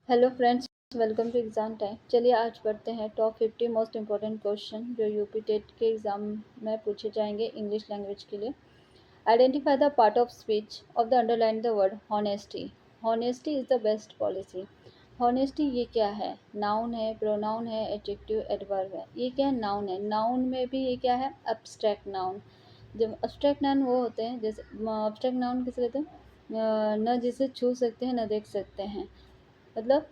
Hello friends, welcome to exam time. चलिए आज पढ़ते हैं टॉप 50 मोस्ट इंपॉर्टेंट क्वेश्चन जो यूपी टेट के एग्ज़ाम में पूछे जाएंगे इंग्लिश लैंग्वेज के लिए। Identify the part of speech of the underline the word honesty. Honesty is the best policy. Honesty ये क्या है? नाउन है, प्रोनाउन है, एडजेक्टिव, एडवर्ब है। ये क्या है? नाउन है। नाउन में भी ये क्या है? Abstract noun. जब एब्स्ट्रैक्ट नाउन वो होते हैं, जैसे एब्स्ट्रैक्ट नाउन किसे कहते हैं? न जिसे छू सकते हैं न देख सकते हैं, मतलब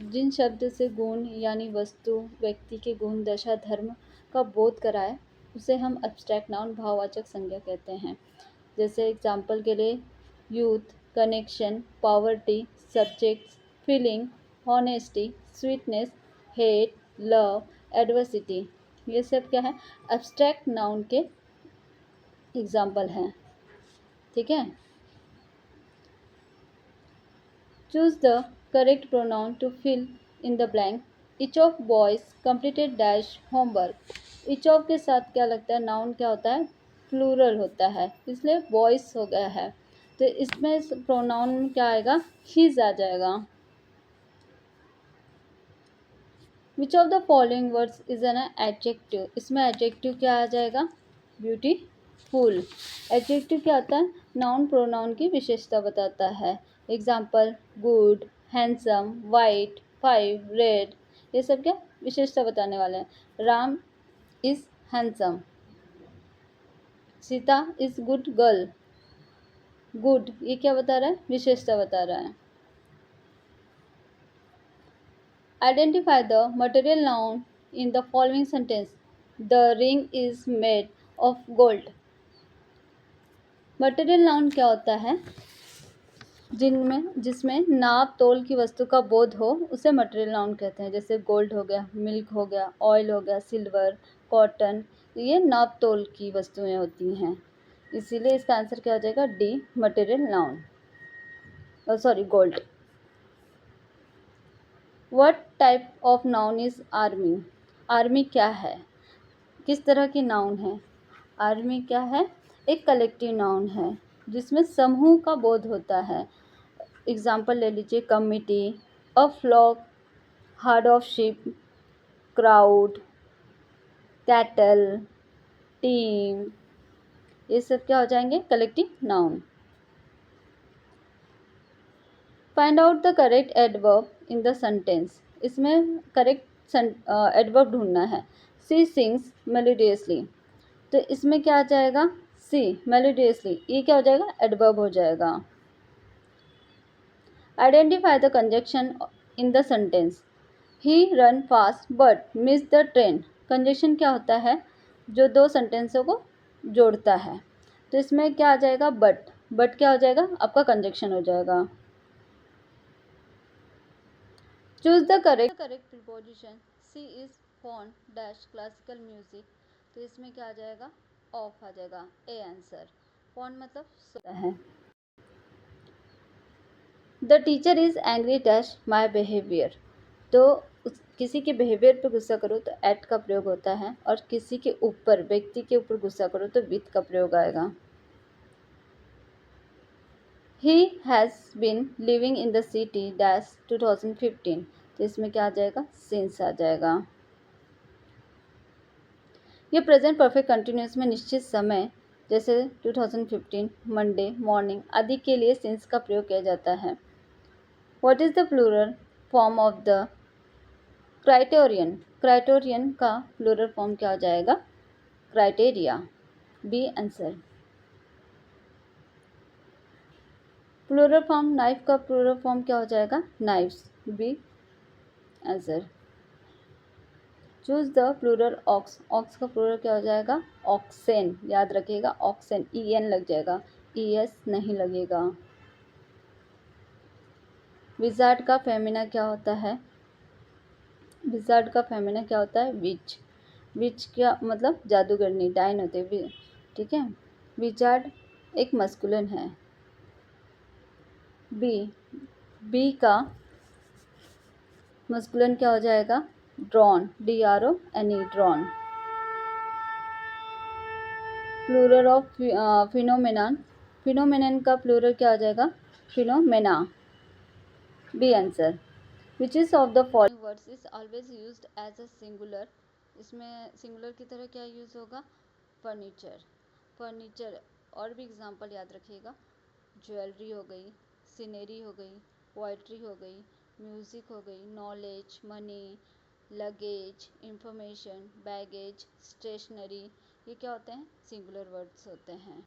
जिन शब्द से गुण यानी वस्तु, व्यक्ति के गुण, दशा, धर्म का बोध कराए उसे हम एब्स्ट्रैक्ट नाउन भाववाचक संज्ञा कहते हैं। जैसे एग्जाम्पल के लिए youth, connection, poverty, subjects, feeling, honesty, sweetness, hate, love, adversity. ये सब क्या है? एब्स्ट्रैक्ट नाउन के एग्जाम्पल हैं। ठीक है। Choose the correct pronoun to fill in the blank. Each of boys completed dash homework. Each of के साथ क्या लगता है? नाउन क्या होता है? प्लूरल होता है, इसलिए बॉयज हो गया है। तो इसमें प्रोनाउन में क्या आएगा? हिज आ जाएगा। Which of the following words is an adjective? इसमें एडजेक्टिव क्या आ जाएगा? ब्यूटीफुल। एडजेक्टिव क्या होता है? नाउन प्रोनाउन की विशेषता बताता है। Example good, handsome, white, five, red. ये सब क्या विशेषता बताने वाले हैं। Ram is handsome, Sita is good girl. Good ये क्या बता रहा है? विशेषता बता रहा है। Identify the material noun in the following sentence. The ring is made of gold. Material noun क्या होता है? जिसमें नाप तोल की वस्तु का बोध हो उसे मटेरियल नाउन कहते हैं। जैसे गोल्ड हो गया, मिल्क हो गया, ऑयल हो गया, सिल्वर, कॉटन। ये नाप तोल की वस्तुएं होती हैं, इसीलिए इसका आंसर क्या हो जाएगा? D, material noun. Sorry, gold. What type of noun is army? Army क्या है? किस तरह की नाउन है? आर्मी क्या है? एक कलेक्टिव नाउन है जिसमें समूह का बोध होता है। एग्जाम्पल ले लीजिए, committee, a flock, herd of ship, crowd, cattle, team. ये सब क्या हो जाएंगे? Collective noun. Find out the correct adverb in the sentence. इसमें करेक्ट एडवर्ब ढूंढना है। सी सिंग्स मेलोडियसली, तो इसमें क्या आ जाएगा? सी मेलोडियसली। ये क्या हो जाएगा? एडवर्ब हो जाएगा। Identify the conjunction in the sentence. He run fast but miss the train. Conjunction क्या होता है? जो दो सेंटेंसों को जोड़ता है। तो इसमें क्या आ जाएगा? बट। बट क्या हो जाएगा? आपका कंजक्शन हो जाएगा। Choose the correct preposition. She is fond dash classical music, तो इसमें क्या आ जाएगा? ऑफ आ जाएगा। A answer. फॉन मतलब सोता है। The teacher is angry dash my behaviour, तो किसी के बिहेवियर पे गुस्सा करो तो एट का प्रयोग होता है, और किसी के ऊपर, व्यक्ति के ऊपर गुस्सा करो तो विथ का प्रयोग आएगा। He has been living in the city dash 2015, तो इसमें क्या आ जाएगा? सिंस आ जाएगा। ये प्रेजेंट परफेक्ट कंटिन्यूस में निश्चित समय जैसे 2015, मंडे, मॉर्निंग आदि के लिए सिंस का प्रयोग किया जाता है। What is the plural form of the criterion? Criterion का प्लूरल फॉर्म क्या हो जाएगा? Criteria. B answer. Plural form knife का प्लूरल फॉर्म क्या हो जाएगा? Knifes. B answer. Choose the plural ox. Ox का प्लूरल क्या हो जाएगा? ऑक्सेन। याद रखिएगा, ऑक्सेन, ई एन लग जाएगा, ई एस नहीं लगेगा। विजार्ड का फेमिना क्या होता है? विजार्ड का फेमिना क्या होता है? विच। विच क्या मतलब? जादूगरनी, डाइन होते हैं। ठीक है। विजार्ड एक मस्कुलिन है। बी। बी का मस्कुलिन क्या हो जाएगा? Drone, D R O N E, drone. Plural of phenomenon. Phenomenon का प्लूरल क्या हो जाएगा? Phenomena. B answer. Which is of the following words is always used as a singular, इसमें सिंगुलर की तरह क्या यूज़ होगा, फर्नीचर। फर्नीचर और भी एग्जांपल याद रखिएगा, ज्वेलरी हो गई, सीनरी हो गई, पोइट्री हो गई, म्यूज़िक हो गई, knowledge, money, luggage, information, baggage, stationery, ये क्या होते हैं, सिंगुलर वर्ड्स होते हैं।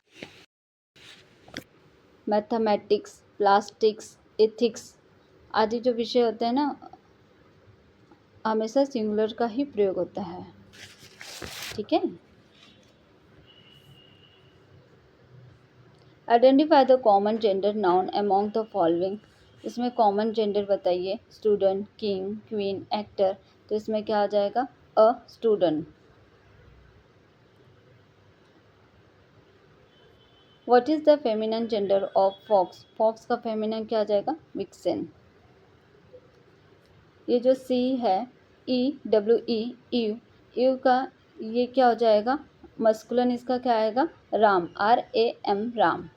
मैथमेटिक्स, प्लास्टिक्स, एथिक्स आदि जो विषय होते हैं ना, हमेशा सिंगुलर का ही प्रयोग होता है। ठीक है। Identify the common gender noun among the following, इसमें कॉमन जेंडर बताइए, स्टूडेंट, किंग, क्वीन, एक्टर, तो इसमें क्या आ जाएगा, a student. What is the feminine gender of fox, fox का फेमिनिन क्या आ जाएगा, विक्सेन। ये जो सी है, ई का ये क्या हो जाएगा, मस्कुलिन, इसका क्या आएगा, ram, RAM, ram.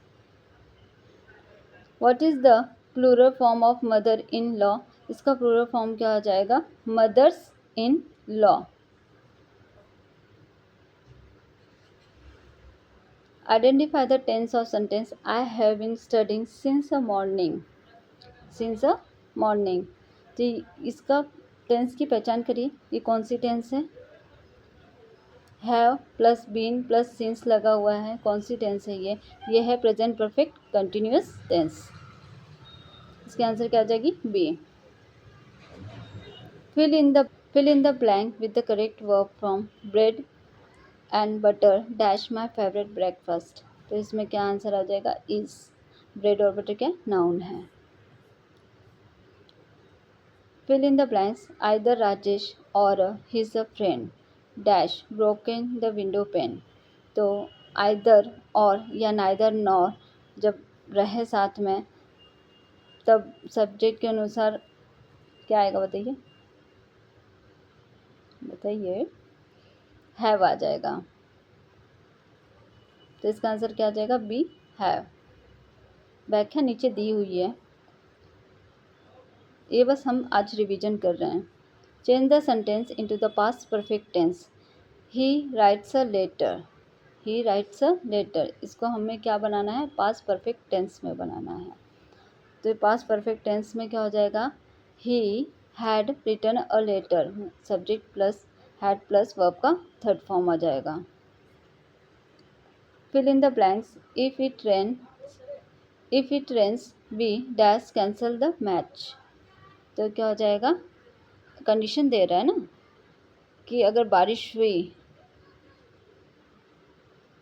What is the plural form of mother in law, इसका प्लूरल फॉर्म क्या आ जाएगा, mothers in law. Identify the tense of sentence, I have been studying since a morning, since a morning, तो इसका tense की पहचान करिए, ये कौन सी टेंस है, have plus been plus since लगा हुआ है, कौन सी टेंस है ये है प्रेजेंट परफेक्ट कंटिन्यूअस टेंस, इसके आंसर क्या आ जाएगी, B. Fill in the blank with the correct verb from bread and butter dash my favourite breakfast, तो इसमें क्या आंसर आ जाएगा, इज। ब्रेड और बटर क्या नाउन है। Fill in the blanks, either Rajesh और his a friend dash broken the window pane, तो आइदर और या नाइदर नॉर जब रहे साथ में, तब सब्जेक्ट के अनुसार क्या आएगा, बताइए बताइए, हैव आ जाएगा, तो इसका आंसर क्या आ जाएगा, बी, हैव। व्याख्या नीचे दी हुई है, ये बस हम आज रिवीजन कर रहे हैं। Change the sentence into the past perfect tense, he writes a letter, he writes a letter, इसको हमें क्या बनाना है, पास्ट परफेक्ट टेंस में बनाना है, तो पास्ट परफेक्ट टेंस में क्या हो जाएगा, he had written a letter, subject plus had plus verb का थर्ड फॉर्म आ जाएगा। Fill in the blanks, if it rains we dash cancel the match, तो क्या हो जाएगा, कंडीशन दे रहा है ना कि अगर बारिश हुई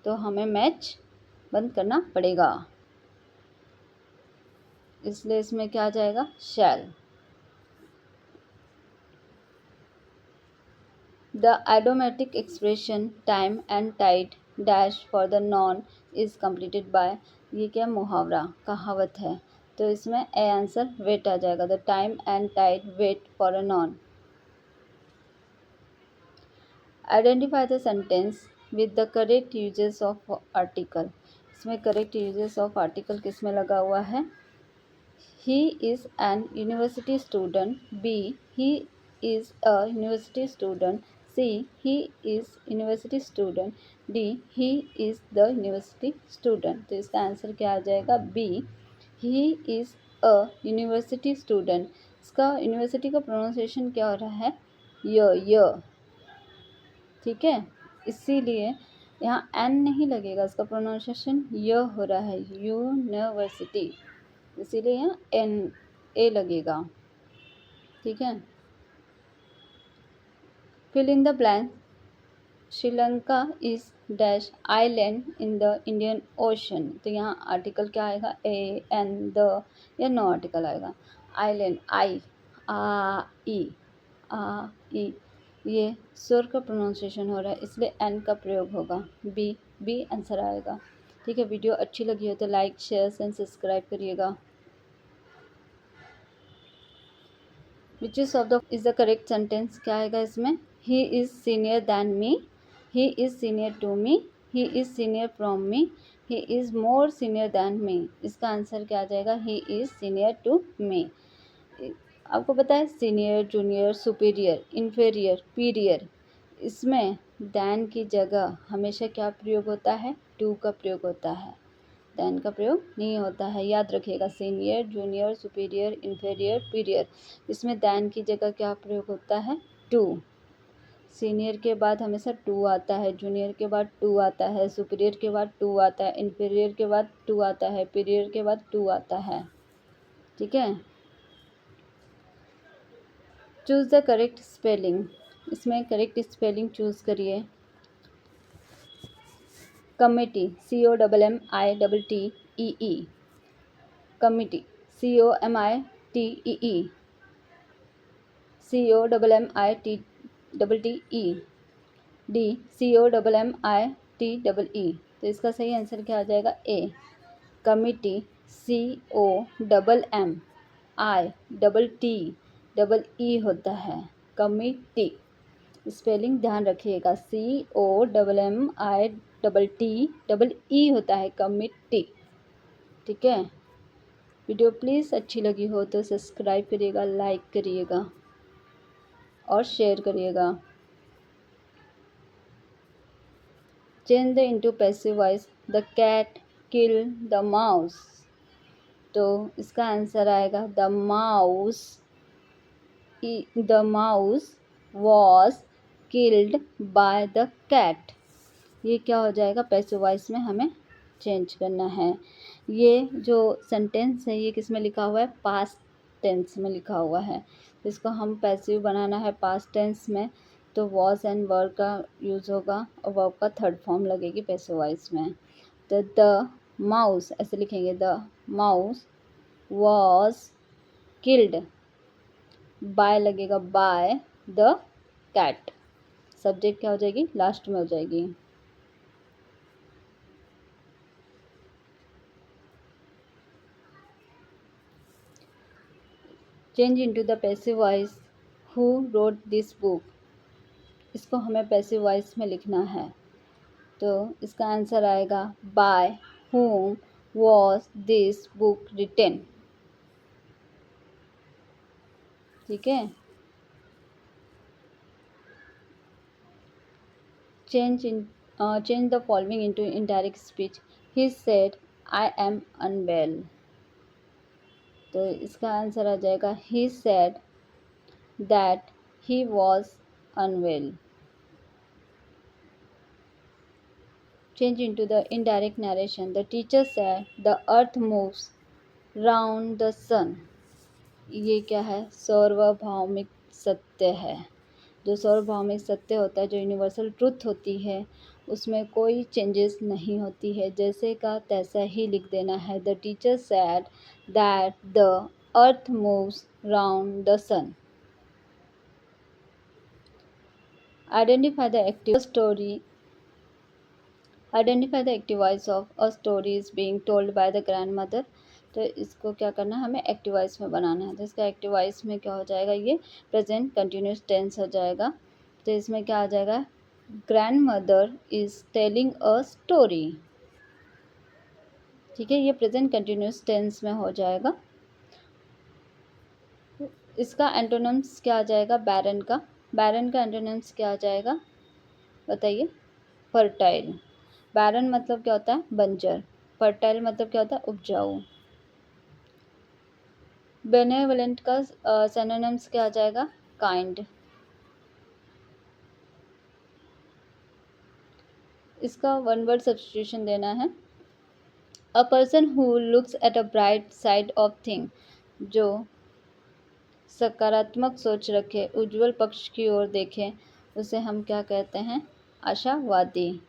तो हमें मैच बंद करना पड़ेगा, इसलिए इसमें क्या आ जाएगा, shall. The idiomatic expression time and tide dash for the none is completed by, ये क्या मुहावरा कहावत है, तो इसमें ए आंसर वेट आ जाएगा, the time and tide wait for a none. Identify the sentence with the correct usages of article, इसमें करेक्ट यूजेस ऑफ आर्टिकल किस में लगा हुआ है, he is an university student, b he is a university student, c he is university student, d he is the university student, तो इसका answer क्या आ जाएगा, b he is a university student, इसका यूनिवर्सिटी का प्रोनाउंसिएशन क्या हो रहा है, य, ठीक है, इसीलिए यहाँ एन नहीं लगेगा, इसका प्रोनाउंसिएशन य हो रहा है, यूनिवर्सिटी, इसीलिए यहाँ एन ए लगेगा, ठीक है। Fill in the blank, Sri Lanka is dash island in the Indian ocean, तो यहाँ आर्टिकल क्या आएगा, ए एन द, या नो आर्टिकल आएगा, आइलैंड, आई आ ई, ये सुर का प्रोनाउंसिएशन हो रहा है, इसलिए एन का प्रयोग होगा, बी आंसर आएगा, ठीक है। वीडियो अच्छी लगी हो तो लाइक शेयर एंड सब्सक्राइब करिएगा। Which is the correct sentence, क्या आएगा इसमें, he is senior than me, he is senior to me, he is senior from me, he is more senior than me, इसका answer क्या आ जाएगा, he is senior to me. आपको पता है senior, junior, superior, inferior, prior, इसमें than की जगह हमेशा क्या प्रयोग होता है? टू का प्रयोग होता है, दैन का प्रयोग नहीं होता है। याद रखिएगा, senior, junior, superior, inferior, prior, इसमें दैन की जगह क्या प्रयोग होता है? टू। सीनियर के बाद हमेशा टू आता है, जूनियर के बाद टू आता है, सुपीरियर के बाद टू आता है, इन्फीरियर के बाद टू आता है, पीरियर के बाद टू आता है। ठीक है। चूज द करेक्ट स्पेलिंग, इसमें करेक्ट स्पेलिंग चूज करिए। Committee, COMMITTEE, committee, COMITEE, COMMITTEE, COMMITEE। तो इसका सही आंसर क्या आ जाएगा? ए, कमिटी, COMMITTEE होता है, कमिटी। स्पेलिंग ध्यान रखिएगा, COMMITTEE होता है, कमिटी। ठीक है। वीडियो प्लीज़ अच्छी लगी हो तो सब्सक्राइब करिएगा, लाइक करिएगा और शेयर करिएगा। Change the into passive voice, the cat kill the mouse. तो इसका आंसर आएगा the mouse was killed by the cat. ये क्या हो जाएगा? पैसिव वॉइस में हमें चेंज करना है। ये जो सेंटेंस है ये किस में लिखा हुआ है? पास्ट टेंस में लिखा हुआ है। इसको हम पैसिव बनाना है पास्ट टेंस में, तो वॉज एंड वर का यूज़ होगा और वर्ब का थर्ड फॉर्म लगेगी पैसिव वॉइस में। तो द माउस ऐसे लिखेंगे, the mouse was killed, by लगेगा बाय द कैट। सब्जेक्ट क्या हो जाएगी? लास्ट में हो जाएगी। Change into the passive voice, who wrote this book. इसको हमें पैसिव वॉइस में लिखना है, तो इसका आंसर आएगा बाय whom was this book written। ठीक है। Change the following into indirect speech, he said I am unwell. तो इसका आंसर आ जाएगा he said that he was unwell. Change into the indirect narration, the teacher said the earth moves round the sun। ये क्या है? सार्वभौमिक सत्य है। जो सार्वभौमिक सत्य होता है, जो यूनिवर्सल ट्रुथ होती है, उसमें कोई चेंजेस नहीं होती है, जैसे का तैसा ही लिख देना है। The teacher said that the earth moves round the sun. Identify the active story, identify the active voice of a story is being told by the grandmother. तो इसको क्या करना है? हमें एक्टिव वॉइस में बनाना है। तो इसका एक्टिव वॉइस में क्या हो जाएगा? ये प्रेजेंट कंटिन्यूस टेंस हो जाएगा। तो इसमें क्या आ जाएगा? Grand mother is telling a story. ठीक है, ये प्रेजेंट कंटिन्यूस टेंस में हो जाएगा। इसका एंटोनिम्स क्या आ जाएगा? बैरन का एंटोनिम्स क्या आ जाएगा? बताइए। फर्टाइल। बैरन मतलब क्या होता है? बंजर। फर्टाइल मतलब क्या होता है? उपजाऊ। बेनेवलेंट का सिनोनिम्स क्या आ जाएगा? काइंड। इसका वन वर्ड सब्स्टिट्यूशन देना है। A person who looks at a bright side of thing, जो सकारात्मक सोच रखे, उज्जवल पक्ष की ओर देखे, उसे हम क्या कहते हैं? आशावादी।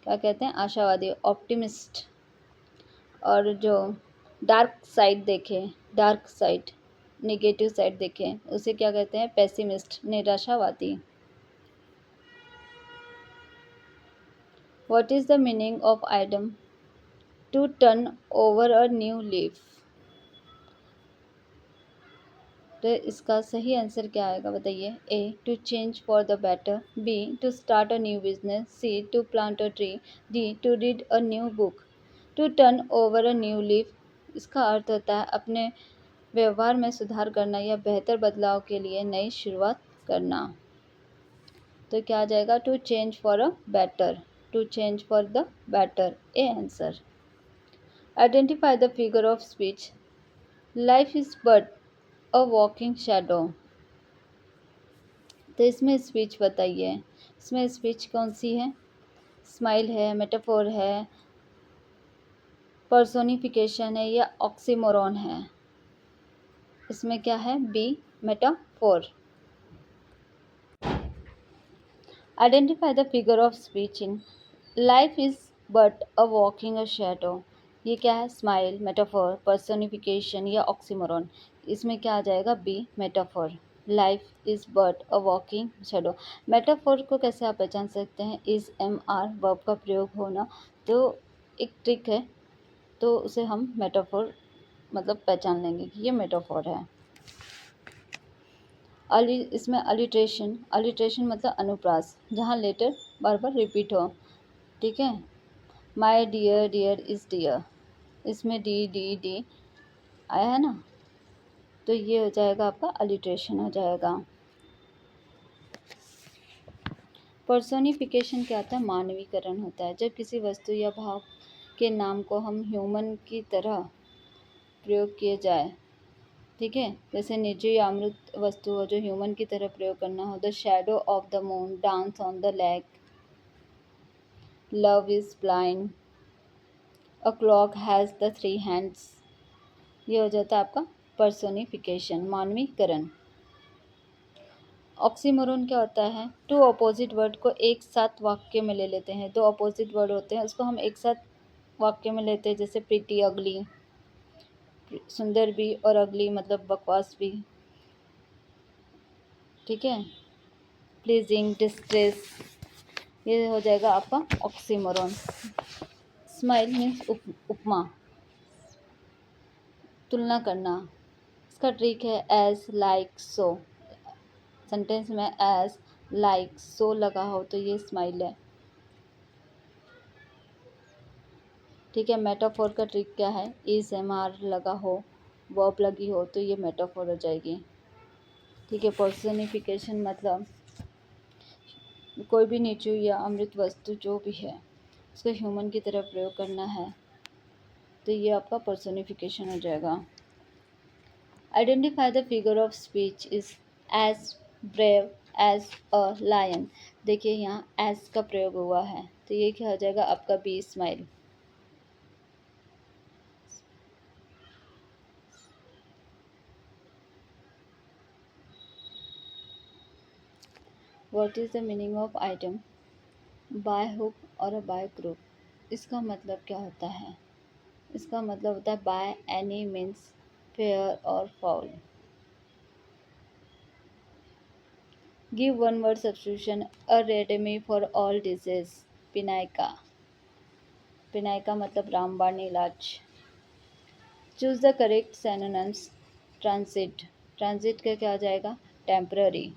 क्या कहते हैं? आशावादी, ऑप्टिमिस्ट। और जो डार्क साइड देखे, डार्क साइड, नेगेटिव साइड देखे, उसे क्या कहते हैं? पेसिमिस्ट, निराशावादी। What is the meaning of idiom? To turn over a new leaf. तो इसका सही आंसर क्या आएगा? बताइए। A, to change for the better, B, to start a new business, C, to plant a tree, D, to read a new book. To turn over a new leaf, इसका अर्थ होता है अपने व्यवहार में सुधार करना या बेहतर बदलाव के लिए नई शुरुआत करना। तो क्या आ जाएगा? To change for a better, to change for the better, A answer. Identify the figure of speech. Life is but a walking shadow. तो इसमें स्पीच बताइए, इसमें स्पीच कौन सी है? स्माइल है, मेटाफोर है, पर्सोनिफिकेशन है या ऑक्सीमोरॉन है? इसमें क्या है? B, metaphor. Identify the figure of speech in life is but a walking a shadow. ये क्या है? स्माइल, मेटाफोर, पर्सोनिफिकेशन या ऑक्सीमोरॉन? इसमें क्या आ जाएगा? B, metaphor. Life is but a walking shadow. Metaphor को कैसे आप पहचान सकते हैं? इज एम आर वर्ब का प्रयोग होना तो एक ट्रिक है, तो उसे हम मेटाफोर मतलब पहचान लेंगे कि ये मेटाफोर है। इसमें अलिट्रेशन, अलिट्रेशन मतलब अनुप्रास, जहाँ लेटर बार बार रिपीट हो। ठीक है, my dear, dear is dear, इसमें डी डी डी आया है ना, तो ये हो जाएगा आपका अलिट्रेशन हो जाएगा। पर्सोनिफिकेशन क्या होता है? मानवीकरण होता है, जब किसी वस्तु या भाव के नाम को हम ह्यूमन की तरह प्रयोग किए जाए। ठीक है, जैसे निर्जीव या अमृत वस्तु हो जो ह्यूमन की तरह प्रयोग करना हो। The shadow of the moon dance on the lake, love is blind, a clock has the three hands. ये हो जाता है आपका पर्सोनिफिकेशन, मानवीकरण। ऑक्सीमोरन क्या होता है? टू अपोजिट वर्ड को एक साथ वाक्य में ले लेते हैं। दो अपोजिट वर्ड होते हैं, उसको हम एक साथ वाक्य में लेते हैं, जैसे प्रीटी, अगली। सुंदर भी और अगली मतलब बकवास भी। ठीक है, प्लीजिंग, डिस्ट्रेस, ये हो जाएगा आपका ऑक्सीमोरन। स्माइल मीन्स उपमा, तुलना करना। इसका ट्रिक है एज, लाइक, सो। सेंटेंस में एज, लाइक, सो लगा हो तो ये स्माइल है। ठीक है, मेटाफोर का ट्रिक क्या है? इज एम आर लगा हो, वर्ब लगी हो तो ये मेटाफोर हो जाएगी। ठीक है, पर्सोनिफिकेशन मतलब कोई भी निर्जीव या अमृत वस्तु जो भी है उसको ह्यूमन की तरह प्रयोग करना है, तो ये आपका पर्सोनिफिकेशन हो जाएगा। Identify the figure of speech is as brave as a lion. देखिए यहाँ एज का प्रयोग हुआ है, तो ये क्या हो जाएगा आपका? B, simile. What is the meaning of item? By hook और अ बाय ग्रुप। इसका मतलब क्या होता है? इसका मतलब होता है बाय एनी मीन्स फेयर और foul. Give one word substitution, a रेडमी for all diseases, panacea. Panacea मतलब रामबाण इलाज। Choose the correct synonyms. Transit, transit का क्या हो जाएगा? Temporary.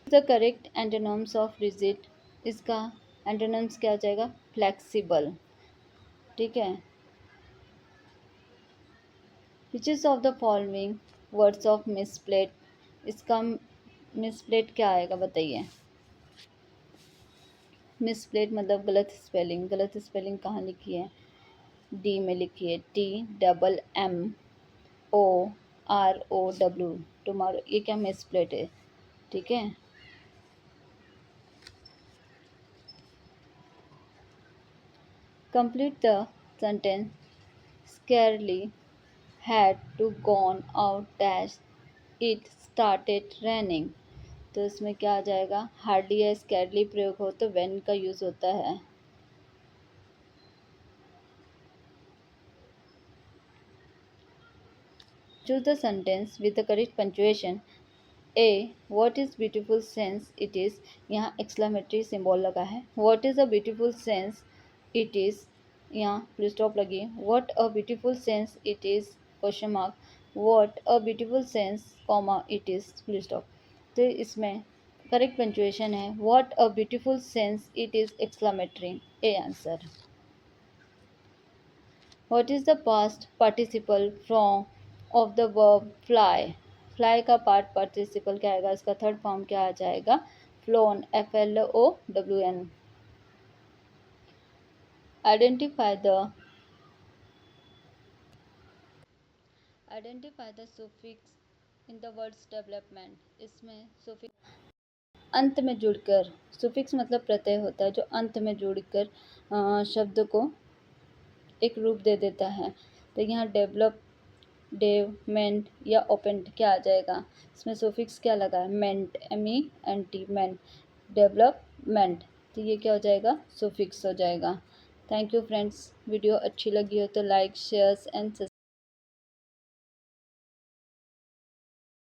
The correct antonyms of rigid, इसका एंटोनिम्स क्या हो जाएगा? फ्लेक्सिबल। ठीक है, which is of the following words of misspelt, इसका मिसप्लेट क्या आएगा बताइए? मिसप्लेट मतलब गलत स्पेलिंग। गलत स्पेलिंग कहाँ लिखी है? डी में लिखी है, T double M O R O W, tomorrow. ये क्या मिसप्लेट है? ठीक है, complete the sentence. Scarcely had to gone out dash it started raining। तो इसमें क्या आ जाएगा? हार्डली या स्कैरली प्रयोग हो तो व्हेन का यूज होता है। Choose the sentence with the correct punctuation. A, what is beautiful sense it is, यहाँ एक्सक्लेमेटरी सिंबल लगा है। What is a beautiful sense it is, यहाँ फुल स्टॉप लगी। What a beautiful sense it is question mark, what a beautiful sense comma it is full stop. तो इसमें correct punctuation है what a beautiful sense it is exclamatory, A answer. What is the past participle from of the verb fly? Fly का part participle क्या आएगा? इसका third form क्या आ जाएगा? Phloem, FLOWN। Identify the suffix in the words development. इसमें suffix अंत में जुड़कर, सुफिक्स मतलब प्रत्यय होता है जो अंत में जुड़कर शब्द को एक रूप दे देता है। तो यहाँ डेवलप, डेव, मेंट या ओपेंट क्या आ जाएगा? इसमें सुफिक्स क्या लगा है? मेंट, MENT, मेंट, डेवलपमेंट। तो ये क्या हो जाएगा? सुफिक्स हो जाएगा। Thank you friends. वीडियो अच्छी लगी हो तो लाइक, शेयर एंड